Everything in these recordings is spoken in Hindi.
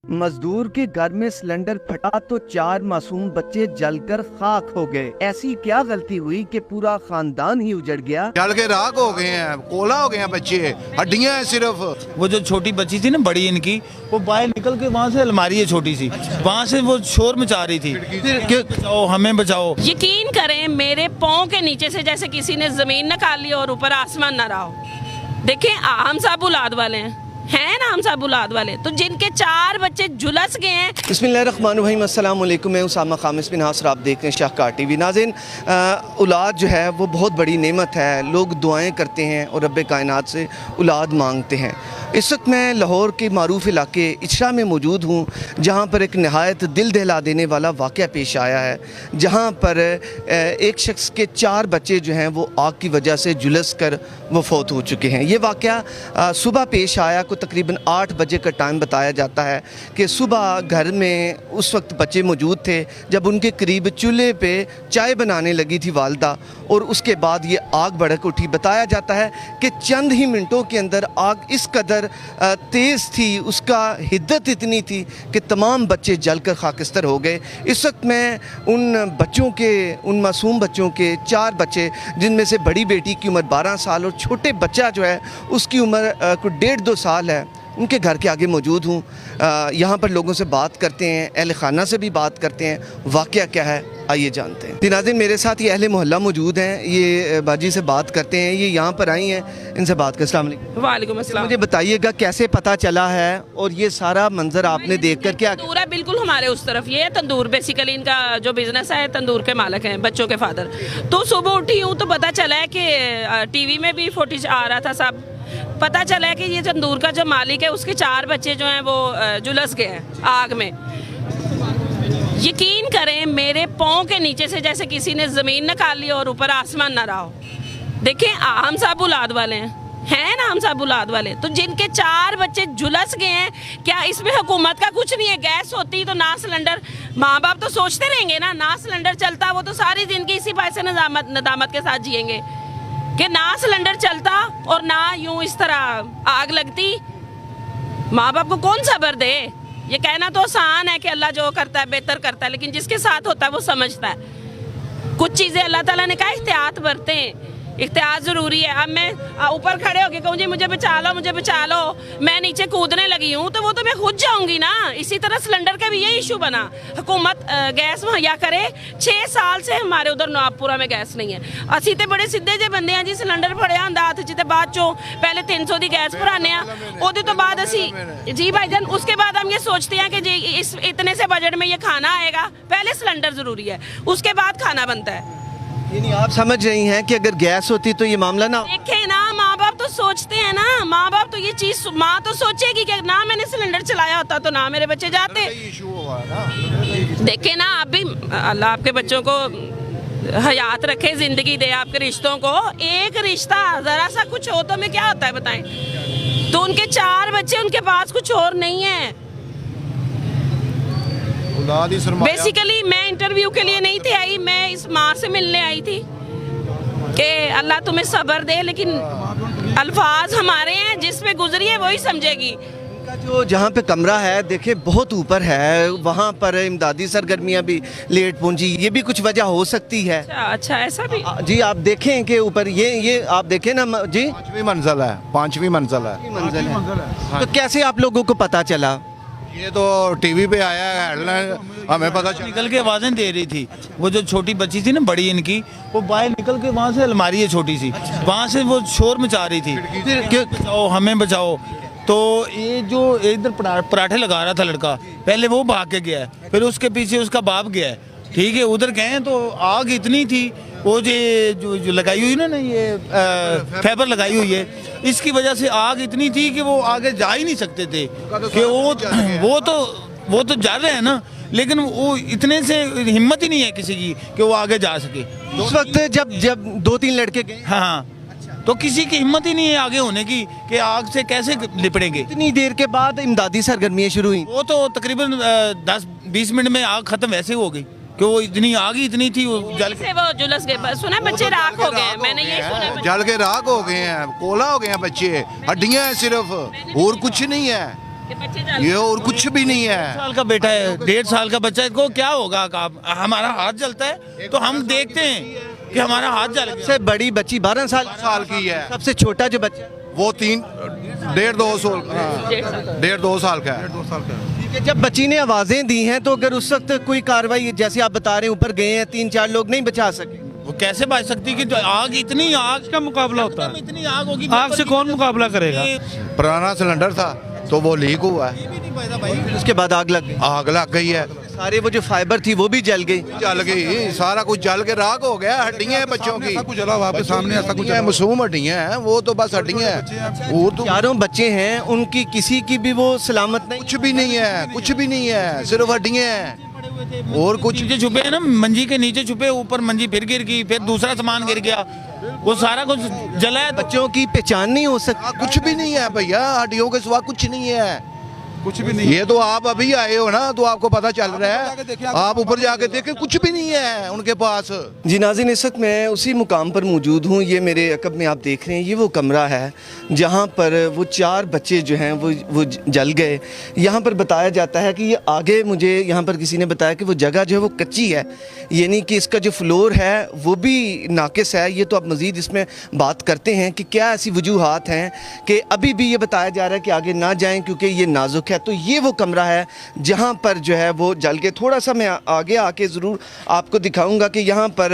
मजदूर के घर में सिलेंडर फटा तो 4 मासूम बच्चे जलकर खाक हो गए। ऐसी क्या गलती हुई कि पूरा खानदान ही उजड़ गया। जल के राख हो गए हैं, कोला हो गए हैं, बच्चे हड्डियां हैं सिर्फ। वो जो छोटी बच्ची थी ना, बड़ी इनकी, वो बाहर निकल के वहाँ से अलमारी है छोटी सी, वहाँ से वो शोर मचा रही थी, फिर बचाओ हमें बचाओ। यकीन करें मेरे पाँव के नीचे से जैसे किसी ने जमीन निकाल ली और ऊपर आसमान न रहा हो। देखें हम सब औलाद वाले हैं ना, हम सब औलाद वाले, तो जिनके 4 बच्चे झुलस गए हैं। बिस्मिल्लाहिर्रहमानिर्रहीम, अस्सलाम वालेकुम, मैं उसामा खामिस बिन हासिर, आप देख रहे हैं शाहकार टीवी। नाज़रीन, औलाद जो है वो बहुत बड़ी नेमत है। लोग दुआएं करते हैं और रब्बे कायनात से औलाद मांगते हैं। इस वक्त मैं लाहौर के मारूफ इलाके इचरा में मौजूद हूँ, जहाँ पर एक नहायत दिल दहला देने वाला वाक़या पेश आया है, जहाँ पर एक शख्स के 4 बच्चे जो हैं वो आग की वजह से झुलस कर वो फौत हो चुके हैं। ये वाक़या सुबह पेश आया, को तकरीबन 8 बजे का टाइम बताया जाता है कि सुबह घर में उस वक्त बच्चे मौजूद थे जब उनके करीब चूल्हे पे चाय बनाने लगी थी वालदा, और उसके बाद ये आग भड़क उठी। बताया जाता है कि चंद ही मिनटों के अंदर आग इस कदर तेज़ थी, उसका हिद्दत इतनी थी कि तमाम बच्चे जलकर खाकिस्तर हो गए। इस वक्त मैं उन मासूम बच्चों के 4 बच्चे, जिनमें से बड़ी बेटी की उम्र 12 साल और छोटे बच्चा जो है उसकी उम्र कुछ 1.5-2 साल है, उनके घर के आगे मौजूद हूँ। यहाँ पर लोगों से बात करते हैं, अहले खाना से भी बात करते हैं, वाक़या क्या है आइए जानते हैं। नाज़रीन, मेरे साथ ये अहले मोहल्ला मौजूद हैं, ये बाजी से बात करते हैं, ये यहाँ पर आई हैं, इनसे बात कर। अस्सलाम वालेकुम। वालेकुम अस्सलाम। मुझे बताइएगा कैसे पता चला है और ये सारा मंजर आपने देख कर क्या। तंदूर है बिल्कुल हमारे उस तरफ, ये है तंदूर, बेसिकली इनका जो बिजनेस है तंदूर के मालिक हैं, बच्चों के फादर। तो सुबह उठी हूँ तो पता चला है कि टीवी में भी फुटेज आ रहा था, सब पता चला है कि ये तंदूर का जो मालिक है उसके 4 बच्चे जो हैं वो झुलस गए हैं आग में। यकीन करें मेरे पाँव के नीचे से जैसे किसी ने ज़मीन निकाल ली और ऊपर आसमान न रहा हो। देखें हम सब औलाद वाले हैं ना, हम सब औलाद वाले, तो जिनके 4 बच्चे झुलस गए हैं, क्या इसमें हुकूमत का कुछ नहीं है? गैस होती तो ना सिलेंडर, माँ बाप तो सोचते रहेंगे ना सिलेंडर चलता वो तो सारी ज़िंदगी इसी पैसे नदामत के साथ जिएंगे कि ना सिलेंडर चलता और ना यूं इस तरह आग लगती। माँ बाप को कौन सब्र दे? ये कहना तो आसान है कि अल्लाह जो करता है बेहतर करता है, लेकिन जिसके साथ होता है वो समझता है। कुछ चीज़ें अल्लाह ताला ने कहा एहतियात बरतें, एहतियात ज़रूरी है। अब मैं ऊपर खड़े होकर कहूँ जी मुझे बचा लो, मुझे बचा लो, मैं नीचे कूदने लगी हूँ तो वो तो मैं खुद जाऊँगी ना। इसी तरह सिलेंडर का भी यही इशू बना, हुकूमत गैस मुहैया करे। 6 साल से हमारे उधर नवाबपुरा में गैस नहीं है। असी तो बड़े सीधे जे बंदे हैं जी, सिलेंडर फड़िया होंदा हत्थ च ते बाद चों पहले 300 की गैस भराने ओदे तो बाद असी जी भाईजान, उसके बाद हम ये सोचते हैं कि जी इस इतने से बजट में ये खाना आएगा। पहले सिलेंडर ज़रूरी है, उसके बाद खाना बनता है। यानी आप समझ रही हैं कि अगर गैस होती तो ये मामला ना। देखें ना, माँ बाप तो सोचते हैं ना, माँ बाप तो ये चीज, माँ तो सोचेगी कि ना मैंने सिलेंडर चलाया होता तो ना मेरे बच्चे जाते। देखें ना, आप भी अल्लाह आपके बच्चों को हयात रखे, जिंदगी दे आपके रिश्तों को। एक रिश्ता जरा सा कुछ हो तो में क्या होता है बताएं? तो उनके 4 बच्चे, उनके पास कुछ और नहीं है। बेसिकली मैं इंटरव्यू के लिए नहीं थी आई, मैं इस माँ से मिलने आई थी कि अल्लाह तुम्हें सब्र दे, लेकिन अल्फाज हमारे हैं, जिसमें गुजरी है वही समझेगी। जो जहाँ पे कमरा है देखे बहुत ऊपर है, वहाँ पर इमदादी सरगर्मियाँ भी लेट पहुँची, ये भी कुछ वजह हो सकती है। अच्छा ऐसा भी जी, आप देखें कि ऊपर ये आप देखें ना जी, 5वीं मंजिल है, 5वीं मंजिल है। मंजिल है। तो कैसे आप लोगों को पता चला? ये तो टीवी पे आया है हेडलाइन, हमें पता चला। निकल के आवाज़ें दे रही थी, वो जो छोटी बच्ची थी ना, बड़ी इनकी, वो बाहर निकल के वहाँ से अलमारी है छोटी सी, वहाँ से वो शोर मचा रही थी, फिर बचाओ हमें बचाओ। तो ये जो इधर पराठे लगा रहा था लड़का, पहले वो भाग के गया है, फिर उसके पीछे उसका बाप गया है, ठीक है। उधर गए तो आग इतनी थी, वो जो लगाई हुई ना ये फाइबर लगाई हुई है, इसकी वजह से आग इतनी थी कि वो आगे जा ही नहीं सकते थे कि वो तो जा रहे हैं ना, लेकिन वो इतने से हिम्मत ही नहीं है किसी की कि वो आगे जा सके। उस वक्त जब 2-3 लड़के गए, हाँ, तो किसी की हिम्मत ही नहीं है आगे होने की कि आग से कैसे लिपटेंगे। इतनी देर के बाद इमदादी सरगर्मियाँ शुरू हुई, वो तो तकरीबन 10-20 मिनट में आग खत्म वैसे हो गई कि वो इतनी आग ही इतनी थी, वो जल से वो जुलस गए। सुना बच्चे राख हो गए, मैंने ये सुना। जल के राख हो गए हैं, कोला हो गए हैं बच्चे, हड्डियां हैं सिर्फ, और कुछ नहीं है। कि बच्चे जल ये और कुछ भी नहीं है। साल का बेटा है, 1.5 साल का बच्चा है, इसको क्या होगा? हमारा हाथ जलता है तो हम देखते हैं कि हमारा हाथ जल गया। सबसे बड़ी बच्ची 12 साल की है, सबसे छोटा जो बच्चा वो 1.5-2 साल का है। ठीक है, जब बच्ची ने आवाजें दी हैं तो अगर उस वक्त कोई कार्रवाई जैसे आप बता रहे हैं ऊपर गए हैं 3-4 लोग नहीं बचा सके, वो कैसे बच सकती कि जो आग, इतनी आग का मुकाबला होता है, इतनी आग होगी, आग से कौन मुकाबला करेगा? पुराना सिलेंडर था तो वो लीक हुआ है, फिर उसके बाद आग लग गई, आग लग गई है, सारे वो जो फाइबर थी वो भी जल गई। जल गई, सारा कुछ जल के राख हो गया। हड्डियां हैं बच्चों की, कुछ जला हुआ आपके सामने, ऐसा कुछ हड्डियां, मासूम हड्डियां हैं, वो तो बस हड्डियां हैं। और तो चारों बच्चे हैं, उनकी किसी की भी वो सलामत नहीं। कुछ भी नहीं है, कुछ भी नहीं है, सिर्फ हड्डियां हैं और कुछ। नीचे छुपे हैं ना, मंजी के नीचे छुपे, ऊपर मंजी फिर गिर गई, फिर दूसरा सामान गिर गया, वो सारा कुछ जला है। बच्चों की पहचान नहीं हो सकती। कुछ भी नहीं है भैया, हड्डियों के सिवा कुछ नहीं है, कुछ भी नहीं। ये तो आप अभी आए हो ना तो आपको पता चल रहा है, आप ऊपर जाके देखें, कुछ भी नहीं है उनके पास। जी नाज़रीन, इस वक्त मैं उसी मुकाम पर मौजूद हूँ। ये मेरे अकब में आप देख रहे हैं, ये वो कमरा है जहाँ पर वो 4 बच्चे जो हैं वो जल गए। यहाँ पर बताया जाता है कि ये आगे, मुझे यहाँ पर किसी ने बताया कि वो जगह जो है वो कच्ची है, यानी कि इसका जो फ्लोर है वो भी नाकिस है। ये तो आप मज़ीद इसमें बात करते हैं कि क्या ऐसी वजूहात हैं कि अभी भी ये बताया जा रहा है कि आगे ना जाएँ क्योंकि ये नाजुक है। तो ये वो कमरा है जहाँ पर जो है वो जल के, थोड़ा सा मैं आगे आके ज़रूर आपको दिखाऊंगा कि यहाँ पर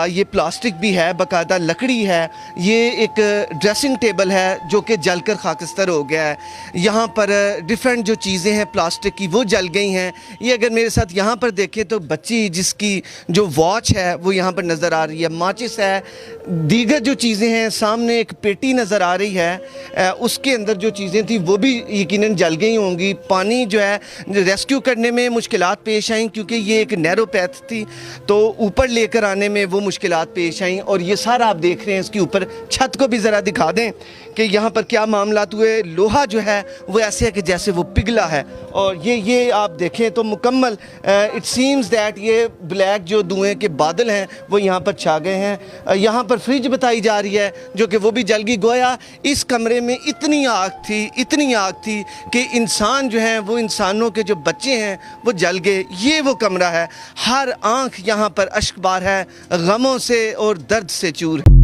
ये प्लास्टिक भी है, बाकायदा लकड़ी है, ये एक ड्रेसिंग टेबल है जो कि जलकर खाकस्तर हो गया है। यहाँ पर डिफरेंट जो चीज़ें हैं प्लास्टिक की वो जल गई हैं। ये अगर मेरे साथ यहाँ पर देखें तो बच्ची जिसकी जो वॉच है वो यहाँ पर नज़र आ रही है, माचिस है, दीगर जो चीज़ें हैं, सामने एक पेटी नज़र आ रही है, उसके अंदर जो चीज़ें थी वो भी यकीनन जल गई होंगी। पानी जो है रेस्क्यू करने में मुश्किलात पेश आई क्योंकि ये एक नैरो पैथ थी, तो ऊपर लेकर आने में वो मुश्किलात पेश आई। और ये सारा आप देख रहे हैं, इसके ऊपर छत को भी ज़रा दिखा दें कि यहाँ पर क्या मामलात हुए। लोहा जो है वो ऐसे है कि जैसे वो पिघला है, और ये आप देखें तो मुकम्मल इट सीम्स दैट ये ब्लैक जो धुएँ के बादल हैं वो यहाँ पर छा गए हैं। यहाँ पर फ्रिज बताई जा रही है जो कि वो भी जल गई। गोया इस कमरे में इतनी आग थी कि इंसान जो हैं वो, इंसानों के जो बच्चे हैं वो जल गए। ये वो कमरा है, हर आंख यहाँ पर अश्कबार है, गमों से और दर्द से चूर है।